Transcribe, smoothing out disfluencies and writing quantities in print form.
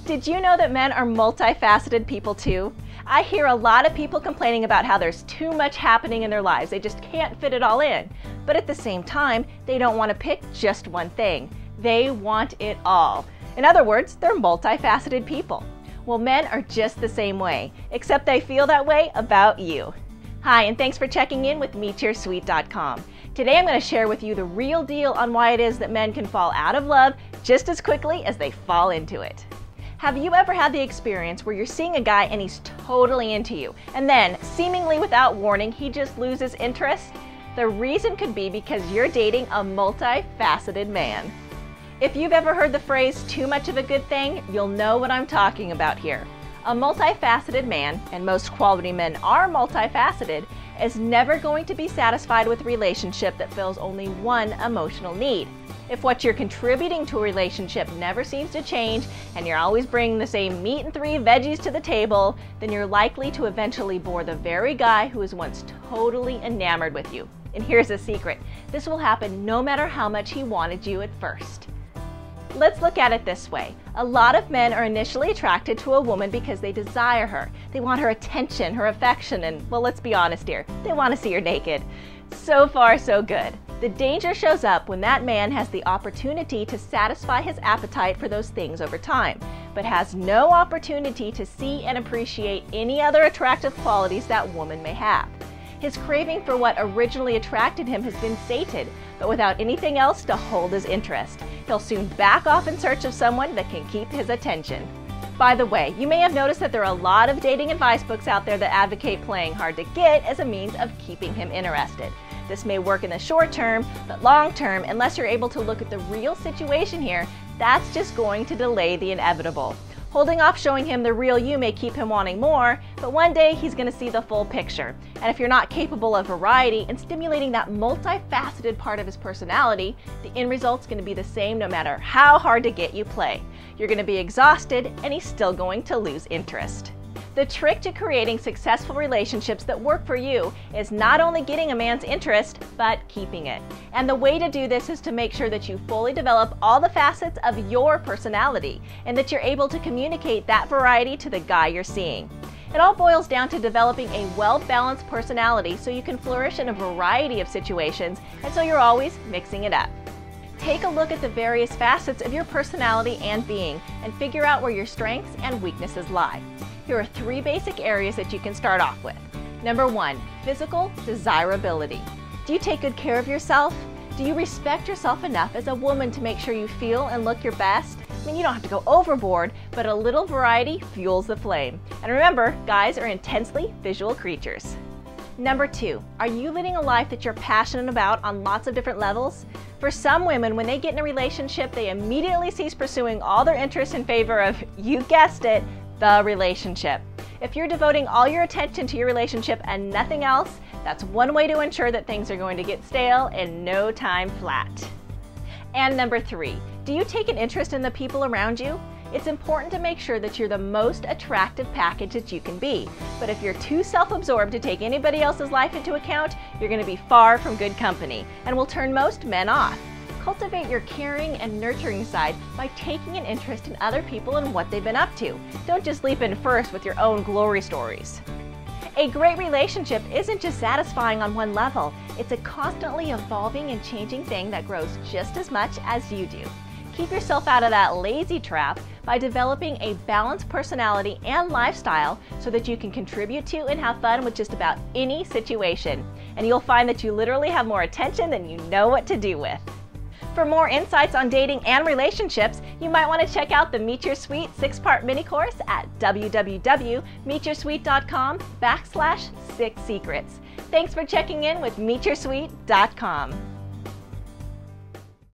Did you know that men are multifaceted people too? I hear a lot of people complaining about how there's too much happening in their lives. They just can't fit it all in. But at the same time, they don't want to pick just one thing. They want it all. In other words, they're multifaceted people. Well, men are just the same way, except they feel that way about you. Hi, and thanks for checking in with MeetYourSweet.com. Today I'm going to share with you the real deal on why it is that men can fall out of love just as quickly as they fall into it. Have you ever had the experience where you're seeing a guy and he's totally into you, and then, seemingly without warning, he just loses interest? The reason could be because you're dating a multifaceted man. If you've ever heard the phrase, too much of a good thing, you'll know what I'm talking about here. A multifaceted man, and most quality men are multifaceted, is never going to be satisfied with a relationship that fills only one emotional need. If what you're contributing to a relationship never seems to change, and you're always bringing the same meat and 3 veggies to the table, then you're likely to eventually bore the very guy who was once totally enamored with you. And here's a secret: this will happen no matter how much he wanted you at first. Let's look at it this way. A lot of men are initially attracted to a woman because they desire her. They want her attention, her affection, and, well, let's be honest here, they want to see her naked. So far, so good. The danger shows up when that man has the opportunity to satisfy his appetite for those things over time, but has no opportunity to see and appreciate any other attractive qualities that woman may have. His craving for what originally attracted him has been sated, but without anything else to hold his interest. He'll soon back off in search of someone that can keep his attention. By the way, you may have noticed that there are a lot of dating advice books out there that advocate playing hard to get as a means of keeping him interested. This may work in the short term, but long term, unless you're able to look at the real situation here, that's just going to delay the inevitable. Holding off showing him the real you may keep him wanting more, but one day he's going to see the full picture. And if you're not capable of variety and stimulating that multifaceted part of his personality, the end result's going to be the same no matter how hard to get you play. You're going to be exhausted, and he's still going to lose interest. The trick to creating successful relationships that work for you is not only getting a man's interest, but keeping it. And the way to do this is to make sure that you fully develop all the facets of your personality, and that you're able to communicate that variety to the guy you're seeing. It all boils down to developing a well-balanced personality so you can flourish in a variety of situations, and so you're always mixing it up. Take a look at the various facets of your personality and being, and figure out where your strengths and weaknesses lie. Here are 3 basic areas that you can start off with. Number 1, physical desirability. Do you take good care of yourself? Do you respect yourself enough as a woman to make sure you feel and look your best? I mean, you don't have to go overboard, but a little variety fuels the flame. And remember, guys are intensely visual creatures. Number 2, are you living a life that you're passionate about on lots of different levels? For some women, when they get in a relationship, they immediately cease pursuing all their interests in favor of, you guessed it, the relationship. If you're devoting all your attention to your relationship and nothing else, that's one way to ensure that things are going to get stale in no time flat. And number 3, do you take an interest in the people around you? It's important to make sure that you're the most attractive package that you can be. But if you're too self-absorbed to take anybody else's life into account, you're going to be far from good company and will turn most men off. Cultivate your caring and nurturing side by taking an interest in other people and what they've been up to. Don't just leap in first with your own glory stories. A great relationship isn't just satisfying on one level. It's a constantly evolving and changing thing that grows just as much as you do. Keep yourself out of that lazy trap by developing a balanced personality and lifestyle so that you can contribute to and have fun with just about any situation. And you'll find that you literally have more attention than you know what to do with. For more insights on dating and relationships, you might want to check out the Meet Your Sweet 6-part mini course at www.meetyoursweet.com/6secrets. Thanks for checking in with MeetYourSweet.com.